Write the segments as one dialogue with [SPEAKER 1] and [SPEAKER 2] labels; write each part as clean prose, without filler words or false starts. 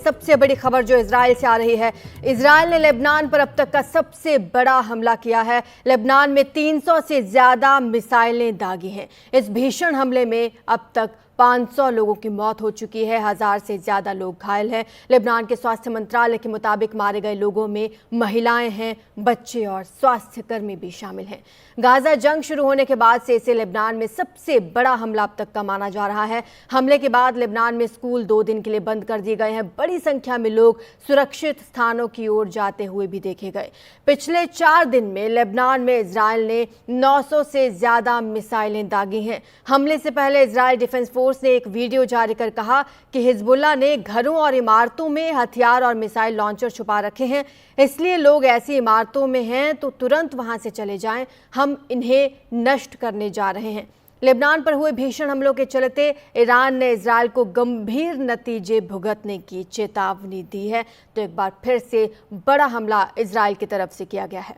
[SPEAKER 1] सबसे बड़ी खबर जो इजराइल से आ रही है। इजराइल ने लेबनान पर अब तक का सबसे बड़ा हमला किया है। लेबनान में 300 से ज्यादा मिसाइलें दागी हैं। इस भीषण हमले में अब तक 500 लोगों की मौत हो चुकी है, 1000 से ज्यादा लोग घायल हैं। लेबनान के स्वास्थ्य मंत्रालय के मुताबिक मारे गए लोगों में महिलाएं हैं, बच्चे और स्वास्थ्य कर्मी भी शामिल हैं। गाजा जंग शुरू होने के बाद से इसे लेबनान में सबसे बड़ा हमला अब तक का माना जा रहा है। हमले के बाद लेबनान में स्कूल 2 दिन के लिए बंद कर दिए गए हैं। बड़ी संख्या में लोग सुरक्षित स्थानों की ओर जाते हुए भी देखे गए। पिछले 4 दिन में लेबनान में इजराइल ने 900 से ज्यादा मिसाइलें दागी हैं। हमले से पहले इजराइल डिफेंस फोर्स ने एक वीडियो जारी कर कहा कि हिजबुल्लाह ने घरों और इमारतों में हथियार और मिसाइल लॉन्चर छुपा रखे हैं, इसलिए लोग ऐसी इमारतों में हैं तो तुरंत वहां से चले जाएं, हम इन्हें नष्ट करने जा रहे हैं। लेबनान पर हुए भीषण हमलों के चलते ईरान ने इजराइल को गंभीर नतीजे भुगतने की चेतावनी दी है। तो एक बार फिर से बड़ा हमला इजराइल की तरफ से किया गया है।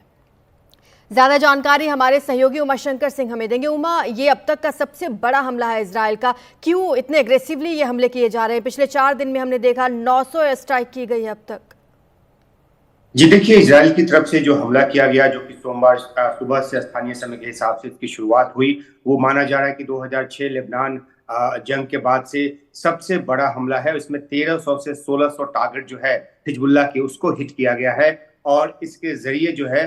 [SPEAKER 1] ज्यादा जानकारी हमारे सहयोगी उमाशंकर सिंह हमें देंगे। उमा, ये अब तक का सबसे बड़ा हमला है इजराइल का, क्यों इतने एग्रेसिवली ये हमले किए जा रहे हैं? पिछले 4 दिन में हमने देखा 900 एयर स्ट्राइक की गई है अब तक।
[SPEAKER 2] जी देखिए, इजराइल की तरफ से जो हमला किया गया, जो कि सोमवार सुबह से स्थानीय समय के हिसाब से इसकी शुरुआत हुई, वो माना जा रहा है कि 2006 लेबनान जंग के बाद से सबसे बड़ा हमला है। इसमें 1300 से 1600 टारगेट जो है हिजबुल्लाह के, उसको हिट किया गया है। और इसके जरिए जो है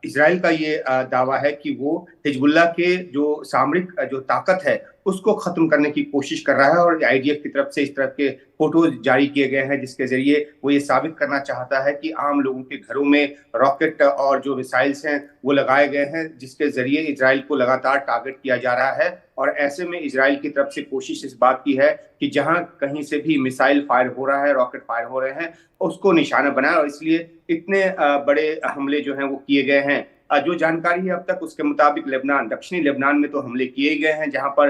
[SPEAKER 2] इजराइल का ये दावा है कि वो हिजबुल्लाह के जो सामरिक जो ताकत है उसको खत्म करने की कोशिश कर रहा है। और आईडीएफ की तरफ से इस तरह के फोटोज जारी किए गए हैं, जिसके जरिए वो ये साबित करना चाहता है कि आम लोगों के घरों में रॉकेट और जो मिसाइल्स हैं वो लगाए गए हैं, जिसके जरिए इजराइल को लगातार टारगेट किया जा रहा है। और ऐसे में इजराइल की तरफ से कोशिश इस बात की है कि जहां कहीं से भी मिसाइल फायर हो रहा है, रॉकेट फायर हो रहे हैं, उसको निशाना बनाए। और इसलिए इतने बड़े हमले जो हैं वो किए गए हैं। जो जानकारी है अब तक, उसके मुताबिक लेबनान, दक्षिणी लेबनान में तो हमले किए गए हैं, जहां पर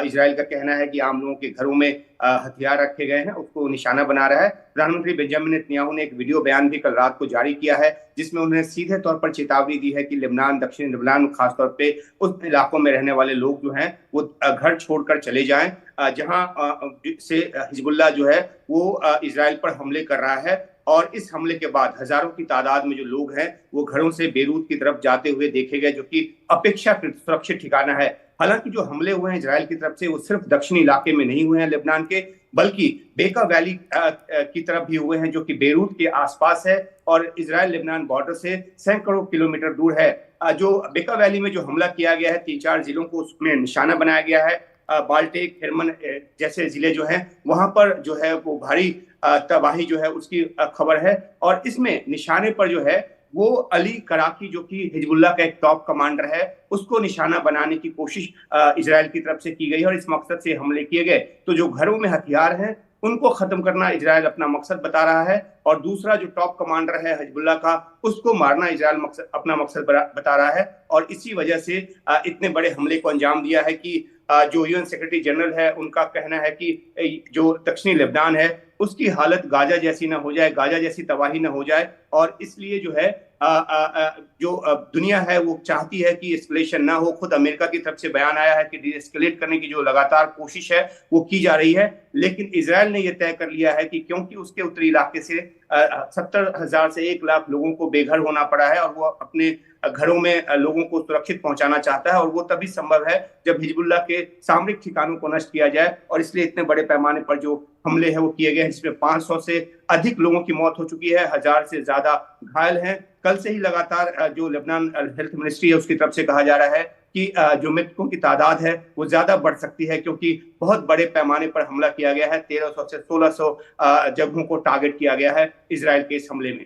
[SPEAKER 2] इजराइल का कहना है कि आम लोगों के घरों में हथियार रखे गए हैं, उसको निशाना बना रहा है। प्रधानमंत्री बेंजामिन नेतन्याहू ने एक वीडियो बयान भी कल रात को जारी किया है, जिसमें उन्होंने सीधे तौर पर चेतावनी दी है कि लेबनान, दक्षिणी लेबनान, खासतौर पे उस इलाकों में रहने वाले लोग जो हैं वो घर छोड़कर चले जाएं, जहां से हिजबुल्लाह जो है वो इजराइल पर हमले कर रहा है। और इस हमले के बाद हजारों की तादाद में जो लोग हैं वो घरों से बेरूत की तरफ जाते हुए देखे गए, जो कि अपेक्षाकृत सुरक्षित ठिकाना है। हालांकि जो हमले हुए हैं इजराइल की तरफ से वो सिर्फ दक्षिणी इलाके में नहीं हुए हैं लेबनान के, बल्कि बेका वैली की तरफ भी हुए हैं, जो कि बेरूत के आसपास है और इजराइल लेबनान बॉर्डर से सैकड़ों किलोमीटर दूर है। जो बेका वैली में जो हमला किया गया है, 3-4 जिलों को उसमें निशाना बनाया गया है। बाल्टिक, हेरमन जैसे जिले जो हैं वहां पर जो है वो भारी तबाही जो है उसकी खबर है। और इसमें निशाने पर जो है वो अली कराकी, जो कि हिजबुल्लाह का एक टॉप कमांडर है, उसको निशाना बनाने की कोशिश इजराइल की तरफ से की गई और इस मकसद से हमले किए गए। तो जो घरों में हथियार हैं उनको खत्म करना इजराइल अपना मकसद बता रहा है, और दूसरा जो टॉप कमांडर है हिजबुल्लाह का, उसको मारना इजराइल अपना मकसद बता रहा है। और इसी वजह से इतने बड़े हमले को अंजाम दिया है कि जो यूएन सेक्रेटरी जनरल है उनका कहना है कि जो दक्षिणी लेबनान है उसकी हालत गाजा जैसी ना हो जाए, गाजा जैसी तबाही ना हो जाए। और इसलिए जो है जो दुनिया है वो चाहती है कि एस्केलेशन ना हो। खुद अमेरिका की तरफ से बयान आया है कि डीएस्केलेट करने की जो लगातार कोशिश है वो की जा रही है, लेकिन इजराइल ने यह तय कर लिया है कि क्योंकि उसके उत्तरी इलाके से 70,000 से 1 लाख लोगों को बेघर होना पड़ा है और वो अपने घरों में लोगों को सुरक्षित पहुंचाना चाहता है, और वो तभी संभव है जब हिजबुल्लाह के सामरिक ठिकानों को नष्ट किया जाए। और इसलिए इतने बड़े पैमाने पर जो हमले हैं वो किए गए हैं, जिसमें 500 से अधिक लोगों की मौत हो चुकी है, 1000 से ज्यादा घायल हैं। कल से ही लगातार जो लेबनान हेल्थ मिनिस्ट्री है उसकी तरफ से कहा जा रहा है कि जो मृतकों की तादाद है वो ज्यादा बढ़ सकती है, क्योंकि बहुत बड़े पैमाने पर हमला किया गया है। 1300 से 1600 जगहों को टारगेट किया गया है इजराइल के इस हमले में।